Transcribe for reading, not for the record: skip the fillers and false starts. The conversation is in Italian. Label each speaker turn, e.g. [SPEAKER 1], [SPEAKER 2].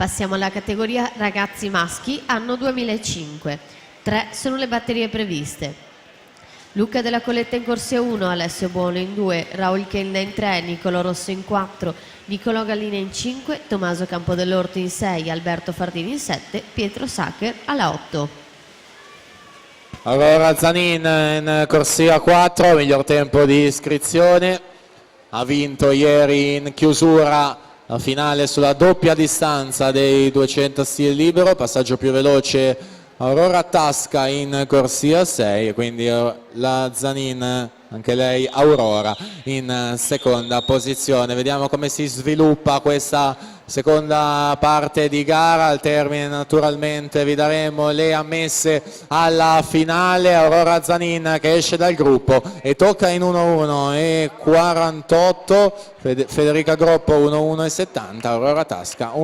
[SPEAKER 1] Passiamo alla categoria ragazzi maschi, anno 2005. 3 sono le batterie previste. Luca della Coletta in corsia 1, Alessio Buono in 2, Raul Kenda in 3, Nicolo Rosso in 4, Nicolò Gallina in 5, Tommaso Campodell'Orto in 6, Alberto Fardini in 7, Pietro Sacher alla 8.
[SPEAKER 2] Allora Zanin in corsia 4, miglior tempo di iscrizione, ha vinto ieri in chiusura la finale sulla doppia distanza dei 200 stile libero, passaggio più veloce Aurora Tasca in corsia 6, quindi la Zanin, anche lei Aurora, in seconda posizione. Vediamo come si sviluppa questa seconda parte di gara. Al termine naturalmente vi daremo le ammesse alla finale. Aurora Zanin che esce dal gruppo e tocca in 1-1 e 48, Federica Groppo 1-1 e 70, Aurora Tasca